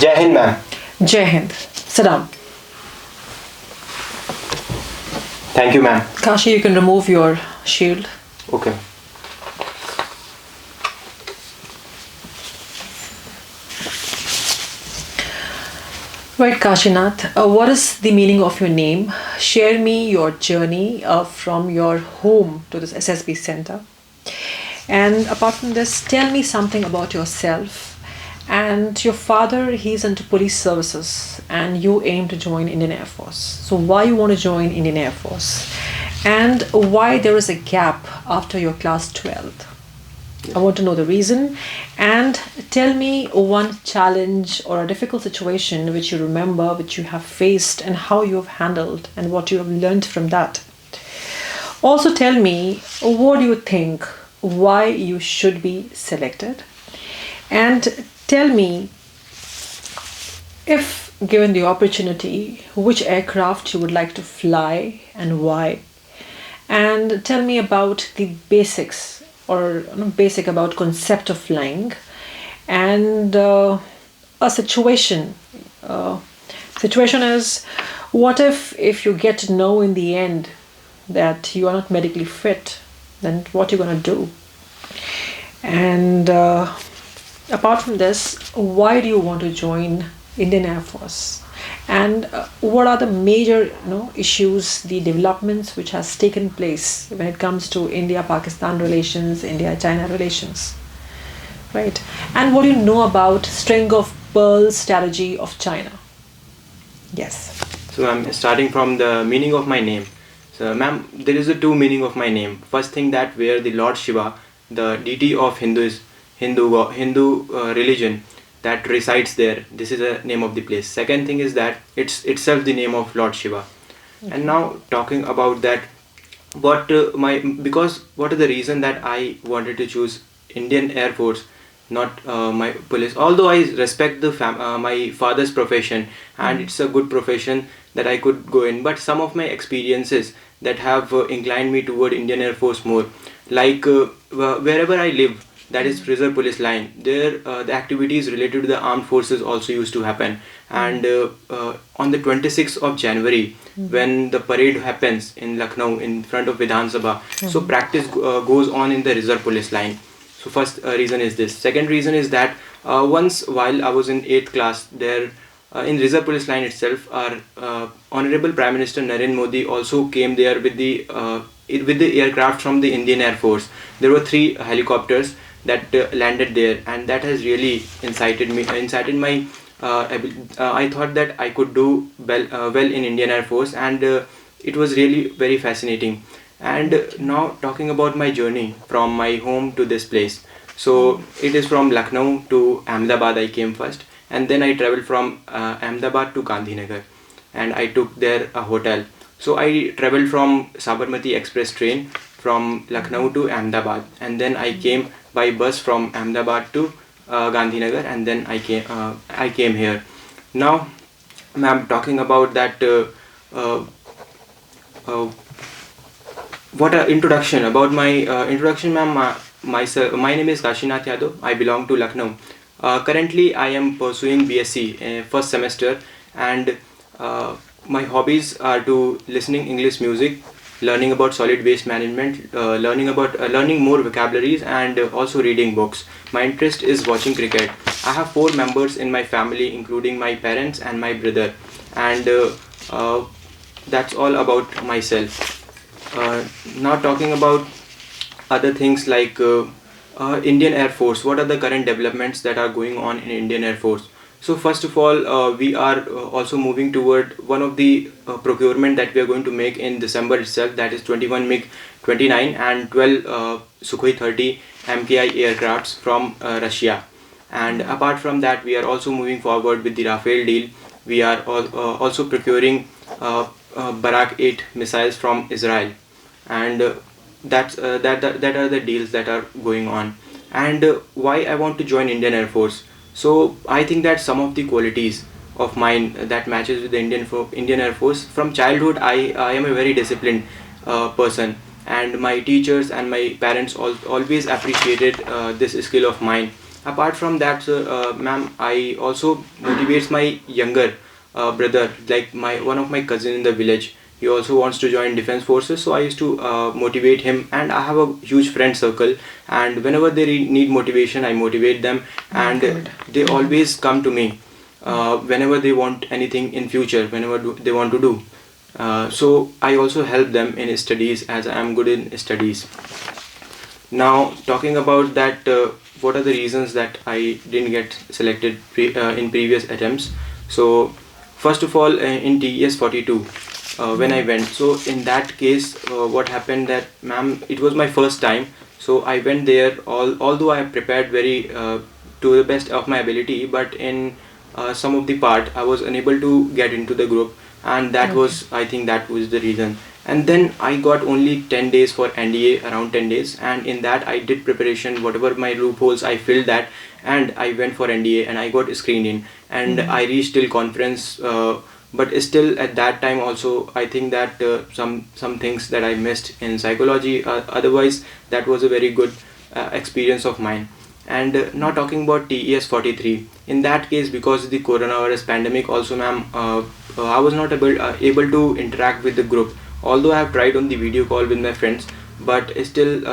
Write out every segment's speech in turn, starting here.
Jai Hind, ma'am. Jai Hind. Sit down. Thank you, ma'am. Kashi, you can remove your shield. Okay. Right, Kashinath, what is the meaning of your name? Share me your journey from your home to this SSB center. And apart from this, tell me something about yourself. And your father, he's into police services and you aim to join Indian Air Force. So why you want to join Indian Air Force? And why there is a gap after your class 12th? I want to know the reason. And tell me one challenge or a difficult situation which you remember, which you have faced, and how you have handled and what you have learned from that. Also tell me, what do you think, why you should be selected? And tell me, if given the opportunity, which aircraft you would like to fly and why? And tell me about the basics, or basic about concept of flying, and a situation. Situation is, what if you get to know in the end that you are not medically fit, then what you're going to do? And apart from this, why do you want to join Indian Air Force? And what are the major issues, the developments which has taken place when it comes to India-Pakistan relations, India-China relations, right? And what do you know about string of pearls strategy of China? Yes. So I'm starting from the meaning of my name. So ma'am, there is a two meaning of my name. First thing, that where the Lord Shiva, the deity of Hindu religion, that resides there. This is the name of the place. Second thing is that it's itself the name of Lord Shiva. Okay. And now talking about that, what is the reason that I wanted to choose Indian Air Force, not my police? Although I respect the my father's profession, and it's a good profession that I could go in, but some of my experiences that have inclined me toward Indian Air Force more, like wherever I live, that is Reserve Police Line, there the activities related to the armed forces also used to happen. And on the 26th of January, when the parade happens in Lucknow in front of Vidhan Sabha, so practice goes on in the Reserve Police Line. So first reason is this. Second reason is that once while I was in 8th class, there in Reserve Police Line itself, our Honorable Prime Minister Narendra Modi also came there with the aircraft from the Indian Air Force. There were 3 helicopters that landed there, and that has really incited my I thought that I could do well in Indian Air Force, and it was really very fascinating. And now talking about my journey from my home to this place, so it is from Lucknow to Ahmedabad. I came first, and then I traveled from Ahmedabad to Gandhinagar, and I took there a hotel. So I traveled from Sabarmati Express train from Lucknow to Ahmedabad, and then I came by bus from Ahmedabad to Gandhinagar, and then I came here. Now, ma'am, talking about that, what an introduction about my introduction, ma'am. My name is Kashinath Yadav. I belong to Lucknow. Currently, I am pursuing BSc first semester, and my hobbies are to listening English music, learning about solid waste management, learning more vocabularies, and also reading books. My interest is watching cricket. I have 4 members in my family, including my parents and my brother, and that's all about myself. Now talking about other things like Indian Air Force. What are the current developments that are going on in Indian Air Force? So first of all, we are also moving toward one of the procurement that we are going to make in December itself, that is 21 MiG-29 and 12 Sukhoi 30 MKI aircrafts from Russia. And apart from that, we are also moving forward with the Rafale deal. We are also procuring Barak 8 missiles from Israel, and that are the deals that are going on. And why I want to join Indian Air Force? So I think that some of the qualities of mine that matches with the Indian Air Force. From childhood, I am a very disciplined person, and my teachers and my parents always appreciated this skill of mine. Apart from that, ma'am, I also motivates my younger brother, like my one of my cousin in the village. He also wants to join defense forces, so I used to motivate him, and I have a huge friend circle, and whenever they need motivation, I motivate them, and they always come to me whenever they want anything in future, whenever they want to do. So I also help them in studies, as I am good in studies. Now talking about that, what are the reasons that I didn't get selected in previous attempts? So first of all, in TES 42, when I went, so in that case, what happened that, ma'am, it was my first time, so I went there, although I prepared very to the best of my ability, but in some of the part I was unable to get into the group, and that was, I think that was the reason. And then I got only 10 days for NDA, around 10 days, and in that I did preparation, whatever my loopholes I filled that, and I went for NDA and I got screened in, and I reached till conference, but still at that time also I think that some things that I missed in psychology, otherwise that was a very good experience of mine. And now talking about TES 43, in that case, because of the coronavirus pandemic also, ma'am, I was not able to interact with the group, although I have tried on the video call with my friends, but still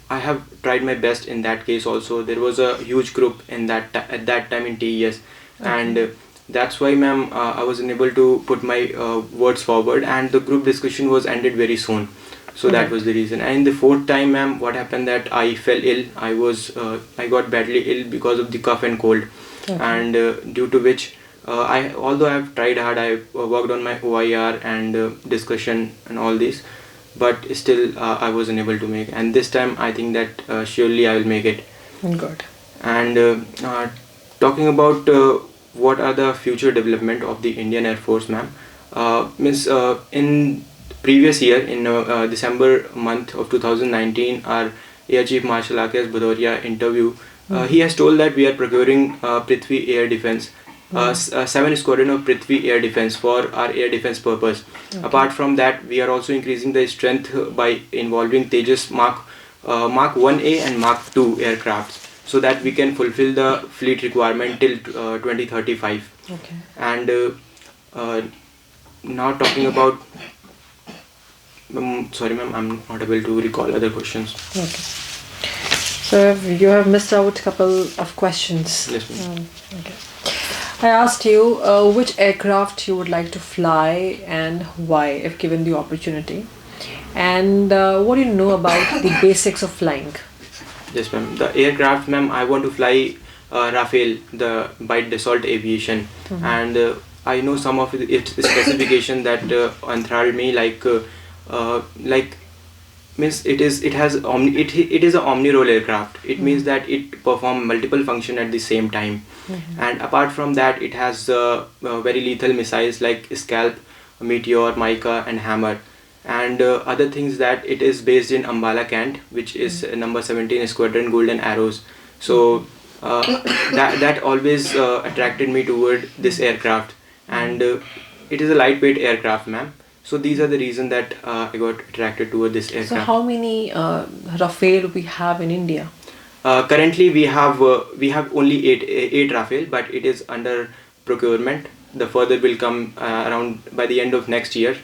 I have tried my best in that case also. There was a huge group in that at that time in TES, and that's why, ma'am, I was unable to put my words forward, and the group discussion was ended very soon. So that was the reason. And in the fourth time, ma'am, what happened that I fell ill. I got badly ill because of the cough and cold, and due to which although I have tried hard, I worked on my OIR and discussion and all this, but still I was unable to make. And this time I think that surely I will make it. Good. And talking about what are the future development of the Indian Air Force, ma'am, in previous year, in December month of 2019, our Air Chief Marshal R.K.S. Bhadauria interview, he has told that we are procuring Prithvi Air Defense, 7 squadron of Prithvi Air Defense for our air defense purpose. Apart from that, we are also increasing the strength by involving Tejas Mark 1A and Mark 2 aircrafts, so that we can fulfill the fleet requirement till 2035. Okay. And now talking about, sorry ma'am, I'm not able to recall other questions. Okay. So you have missed out a couple of questions. Yes, ma'am. Okay. I asked you which aircraft you would like to fly and why, if given the opportunity, and what do you know about the basics of flying? Yes, ma'am. The aircraft, ma'am, I want to fly Rafale, the by Dassault Aviation, and I know some of its specification that enthralled me, like means it is a omni role aircraft. It means that it perform multiple function at the same time, and apart from that, it has very lethal missiles like Scalp, Meteor, Mica, and Hammer, and other things, that it is based in Ambala, Kent, which is number 17 Squadron Golden Arrows. So that always attracted me toward this aircraft, and it is a lightweight aircraft, ma'am. So these are the reasons that I got attracted toward this aircraft. So how many Rafale we have in India? Currently we have only eight Rafale, but it is under procurement. The further will come around by the end of next year.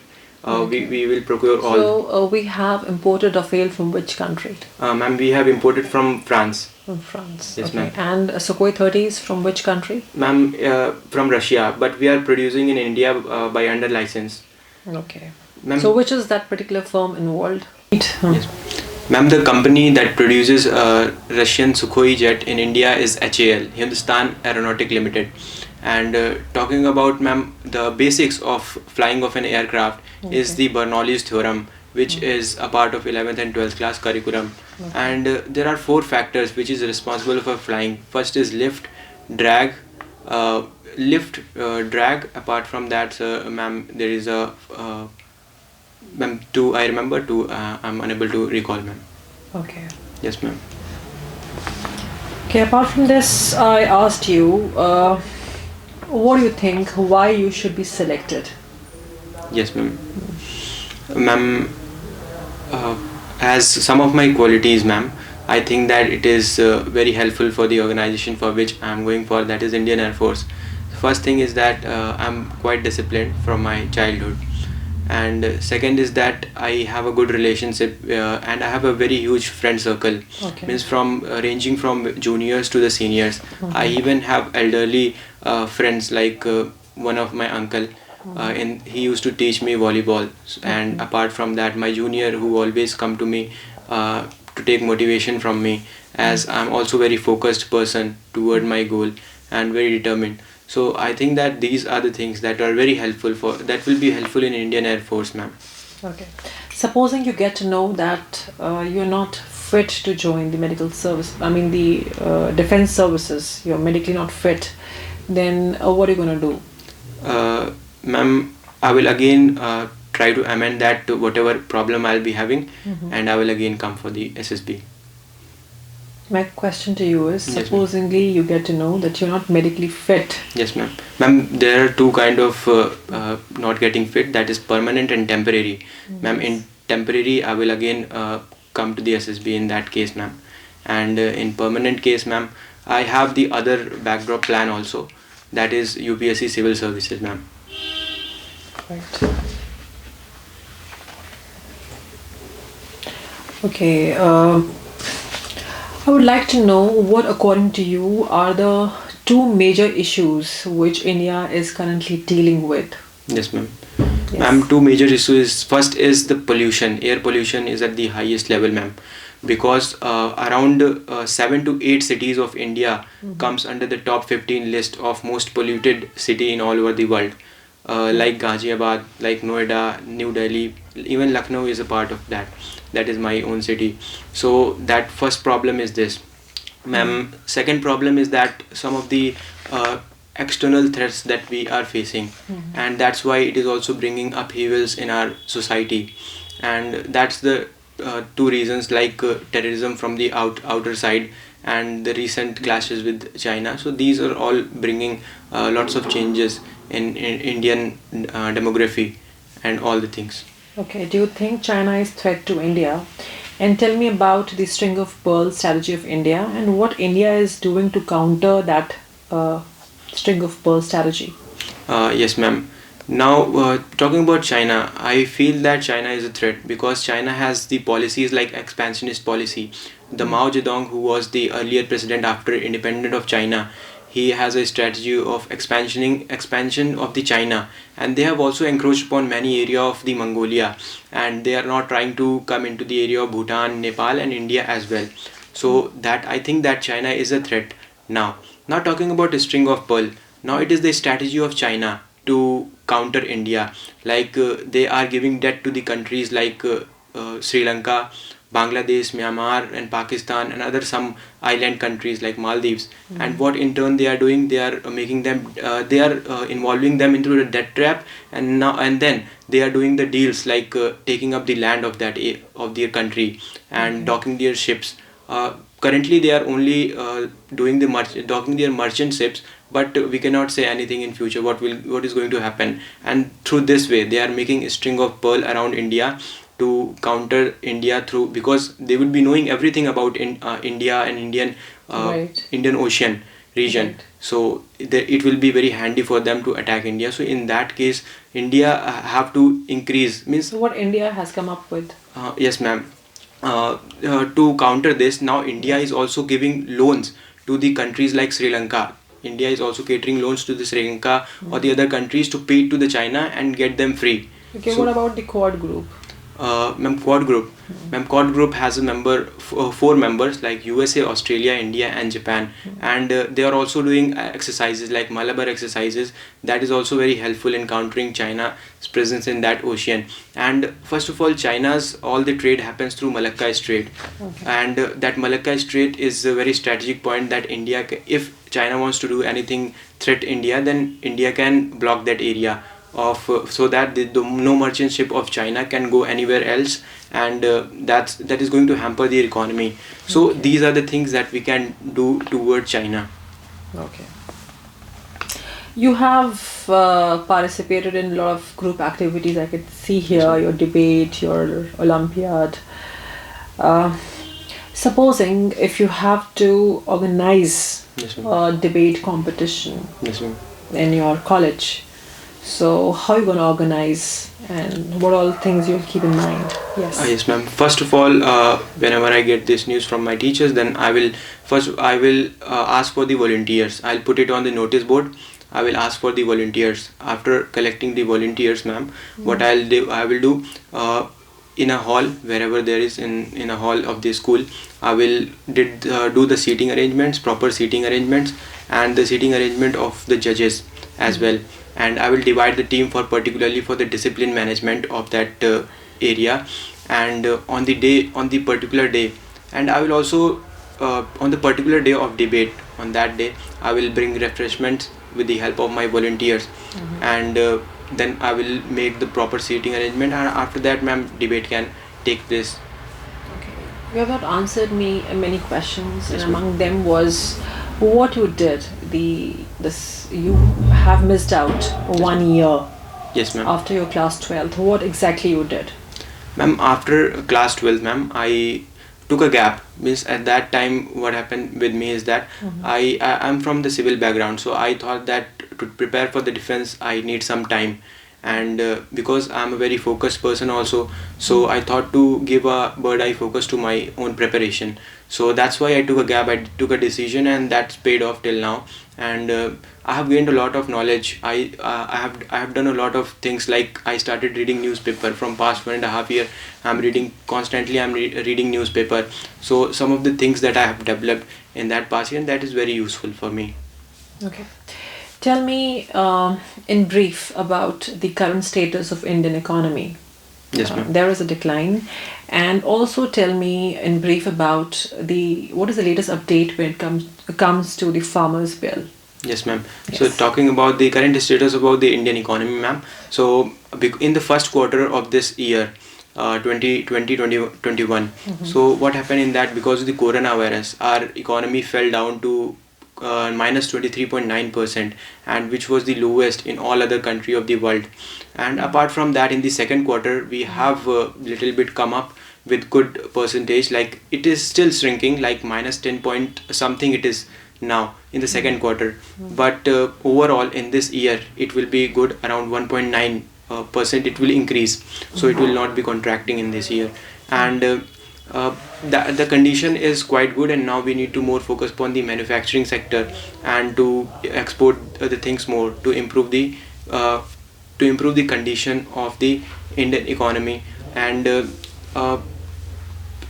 We will procure all. So we have imported Rafale from which country? Ma'am, we have imported from France. From France. Yes, okay. ma'am. And Sukhoi 30s from which country? Ma'am, from Russia, but we are producing in India by under license. Okay. So which is that particular firm involved? Yes. Ma'am, the company that produces Russian Sukhoi jet in India is HAL, Hindustan Aeronautic Limited. And talking about, ma'am, the basics of flying of an aircraft is the Bernoulli's theorem, which is a part of 11th and 12th class curriculum. And there are 4 factors which is responsible for flying. First is lift, drag. Apart from that, ma'am, there is a ma'am, 2 I remember, 2 I'm unable to recall, ma'am. Okay. Yes, ma'am. Okay, apart from this, I asked you what do you think, why you should be selected? Yes, ma'am. Ma'am, As some of my qualities, ma'am, I think that it is very helpful for the organization for which I'm going for, that is Indian Air Force. First thing is that I'm quite disciplined from my childhood, and second is that I have a good relationship, and I have a very huge friend circle. Okay. Means from ranging from juniors to the seniors. I even have elderly friends, like one of my uncle. And he used to teach me volleyball, and apart from that, my junior who always come to me to take motivation from me, as I'm also very focused person toward my goal and very determined. So I think that these are the things that are very helpful for, that will be helpful in Indian Air Force, ma'am. Okay. Supposing you get to know that you're not fit to join the medical service, I mean the defense services, you're medically not fit, then what are you going to do? Ma'am, I will again try to amend that to whatever problem I'll be having, and I will again come for the SSB. My question to you is, Yes, ma'am. supposingly you get to know that you're not medically fit. Yes, ma'am. Ma'am, there are two kind of not getting fit, that is permanent and temporary. Ma'am, in temporary, I will again come to the SSB in that case, ma'am. And in permanent case, ma'am, I have the other backdrop plan also, that is UPSC Civil Services, ma'am. Right. Okay. I would like to know what, according to you, are the two major issues which India is currently dealing with. Yes, ma'am. Yes. Ma'am, two major issues. First is the pollution. Air pollution is at the highest level, ma'am, because around 7 to 8 cities of India comes under the top 15 list of most polluted city in all over the world. Like Ghaziabad, like Noida, New Delhi, even Lucknow is a part of that. That is my own city. So that first problem is this, ma'am. Second problem is that some of the external threats that we are facing, and that's why it is also bringing upheavals in our society, and that's the two reasons, like terrorism from the outer side and the recent clashes with China. So these are all bringing lots of changes in Indian demography and all the things. Okay, do you think China is threat to India? And tell me about the string of pearls strategy of India and what India is doing to counter that string of pearls strategy. Yes, ma'am. Now, talking about China, I feel that China is a threat because China has the policies like expansionist policy. The Mao Zedong, who was the earlier president after independence of China, he has a strategy of expansion of the China, and they have also encroached upon many area of the Mongolia, and they are not trying to come into the area of Bhutan, Nepal, and India as well. So that I think that China is a threat now. Not talking about a string of pearl. Now it is the strategy of China to counter India. Like they are giving debt to the countries like Sri Lanka, Bangladesh, Myanmar, and Pakistan, and other some island countries like Maldives. And what in turn they are doing, they are making them, they are involving them into the debt trap, and now and then they are doing the deals like taking up the land of that of their country and docking their ships. Currently, they are only doing the docking their merchant ships, but we cannot say anything in future what is going to happen. And through this way, they are making a string of pearl around India to counter India through, because they will be knowing everything about India and Indian Ocean region. Right. So it will be very handy for them to attack India. So in that case, India have to increase, means So what India has come up with? yes, ma'am. To counter this, now India is also giving loans to the countries like Sri Lanka. India is also catering loans to the Sri Lanka or the other countries to pay to the China and get them free. Okay, So, what about the Quad group? Ma'am, Quad group. Ma'am, Quad group has a four members like USA, Australia, India, and Japan, and they are also doing exercises like Malabar exercises. That is also very helpful in countering China's presence in that ocean. And first of all, China's all the trade happens through Malacca Strait, and that Malacca Strait is a very strategic point that India, if China wants to do anything threat India, then India can block that area of so that no merchant ship of China can go anywhere else, and that is going to hamper their economy. So these are the things that we can do toward China. Okay. You have participated in a lot of group activities. I could see here your debate, your Olympiad. Uh, Supposing if you have to organize Yes, ma'am. a debate competition Yes, ma'am. in your college, so how are you going to organize and what all things you'll keep in mind? Yes. Yes, ma'am. First of all, whenever I get this news from my teachers, then I will ask for the volunteers. I'll put it on the notice board. I will ask for the volunteers. After collecting the volunteers, ma'am, what I will do in a hall, wherever there is in a hall of the school, I will do the seating arrangements, proper seating arrangements, and the seating arrangement of the judges as well. And I will divide the team for particularly for the discipline management of that area. And on the particular day, and I will also on the particular day of debate, on that day I will bring refreshments with the help of my volunteers. And then I will make the proper seating arrangement, and after that, ma'am, debate can take place. Okay. You have not answered me many questions, Yes, and ma'am. among them was what you did. You have missed out 1 year Yes, ma'am. after your class 12th. What exactly you did? Ma'am, after class 12, ma'am, I took a gap. Means at that time, what happened with me is that I'm from the civil background, so I thought that to prepare for the defense, I need some time. And because I'm a very focused person also, so I thought to give a bird eye focus to my own preparation. So that's why I took a gap. I took a decision, and that's paid off till now. And I have gained a lot of knowledge. I have done a lot of things, like I started reading newspaper from past 1.5 year. I'm reading constantly. I'm reading newspaper. So some of the things that I have developed in that past year, and that is very useful for me. Okay. Tell me in brief about the current status of Indian economy. Yes, ma'am. There is a decline, and also tell me in brief about what is the latest update when it comes to the farmers bill. Yes, ma'am. Yes. So talking about the current status about the Indian economy, ma'am. So in the first quarter of this year, 2021. So what happened in that, because of the coronavirus, our economy fell down to minus 23.9%, and which was the lowest in all other country of the world. And apart from that, in the second quarter, we have little bit come up with good percentage. Like it is still shrinking, like minus 10 point something it is now in the second quarter. But overall in this year, it will be good, around 1.9% it will increase. So it will not be contracting in this year. And the condition is quite good, and now we need to more focus upon the manufacturing sector and to export the things more to improve the condition of the Indian economy. And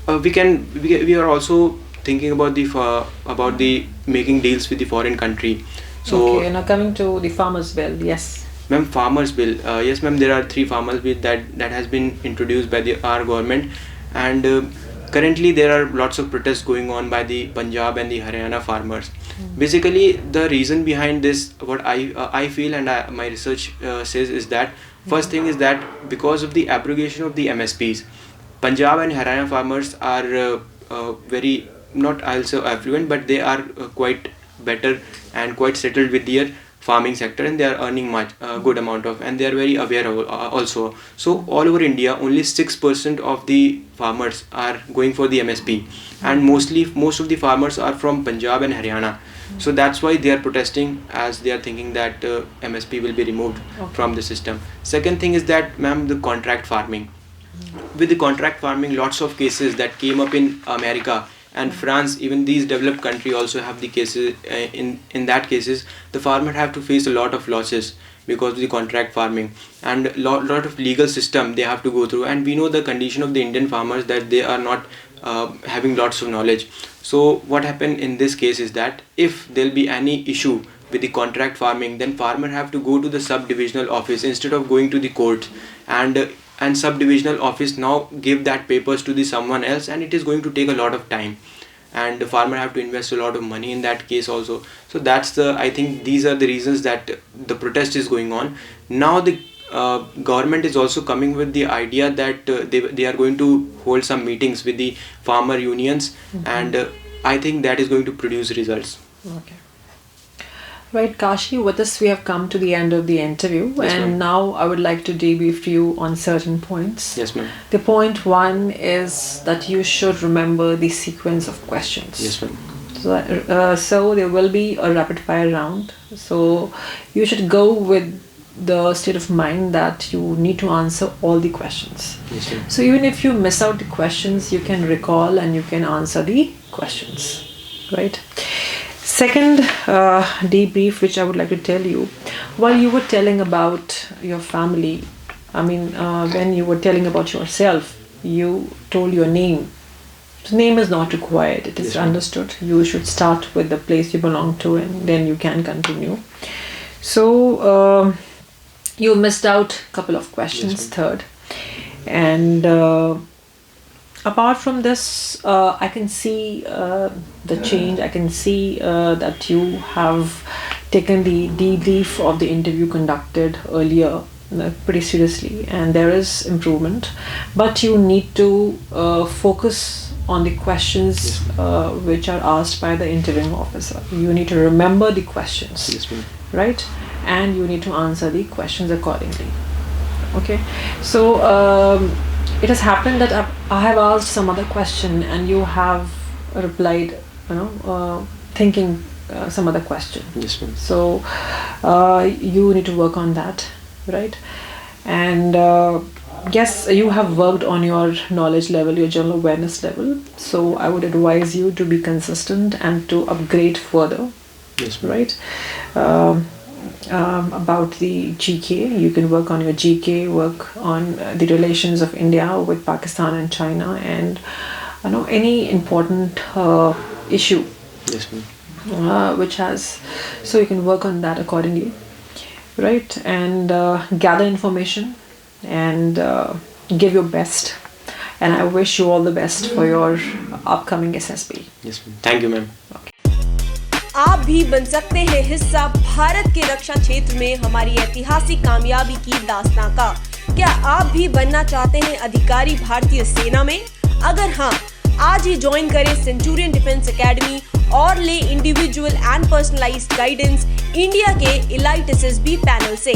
we are also thinking about the making deals with the foreign country. So Okay, now coming to the farmers bill. Yes. ma'am, farmers bill, yes ma'am, there are 3 farmers bill that has been introduced by our government. And currently there are lots of protests going on by the Punjab and the Haryana farmers. Basically, the reason behind this, what I feel, and my research says, is that first thing is that because of the abrogation of the MSPs, Punjab and Haryana farmers are very, not also affluent, but they are quite better and quite settled with their farming sector, and they are earning much good amount of, and they are very aware also. So all over India, only 6% of the farmers are going for the MSP, and most of the farmers are from Punjab and Haryana. So that's why they are protesting, as they are thinking that MSP will be removed from the system. Second thing is that, ma'am, the contract farming. With the contract farming, lots of cases that came up in America and France, even these developed country also have the cases. In that cases, the farmer have to face a lot of losses because of the contract farming, and lot of legal system they have to go through. And we know the condition of the Indian farmers, that they are not having lots of knowledge. So what happened in this case is that if there'll be any issue with the contract farming, then farmer have to go to the sub-divisional office instead of going to the court. And sub-divisional office now give that papers to the someone else, and it is going to take a lot of time, and the farmer have to invest a lot of money in that case also. So I think these are the reasons that the protest is going on. Now the government is also coming with the idea that they are going to hold some meetings with the farmer unions, and I think that is going to produce results. Okay. Right, Kashi, with this we have come to the end of the interview, Yes, and ma'am. now I would like to debrief you on certain points. Yes, ma'am. The point one is that you should remember the sequence of questions. Yes, ma'am. So there will be a rapid fire round. So you should go with the state of mind that you need to answer all the questions. Yes, ma'am. So even if you miss out the questions, you can recall and you can answer the questions, right? Second debrief, which I would like to tell you, while you were telling about your family, when you were telling about yourself, you told your name. The name is not required, it is Yes, ma'am. understood. You should start with the place you belong to and then you can continue. So you missed out a couple of questions, Yes, third. And apart from this, I can see the change. I can see that you have taken the debrief of the interview conducted earlier pretty seriously, and there is improvement. But you need to focus on the questions which are asked by the interviewing officer. You need to remember the questions, Yes, ma'am. right? And you need to answer the questions accordingly. Okay, so it has happened that I have asked some other question and you have replied, thinking some other question. Yes, ma'am. So you need to work on that, right? And yes, you have worked on your knowledge level, your general awareness level. So I would advise you to be consistent and to upgrade further. Yes, ma'am. Right? About the GK, you can work on your GK, work on the relations of India with Pakistan and China, and any important issue Yes, ma'am. which has, so you can work on that accordingly, right? And gather information and give your best, and I wish you all the best for your upcoming SSB. Yes, ma'am. Thank you, ma'am. आप भी बन सकते हैं हिस्सा भारत के रक्षा क्षेत्र में हमारी ऐतिहासिक कामयाबी की दास्तां का। क्या आप भी बनना चाहते हैं अधिकारी भारतीय सेना में? अगर हाँ, आज ही ज्वाइन करें सेंचुरियन डिफेंस एकेडमी और ले individual and personalised guidance India के एलाइट एसएसबी पैनल से।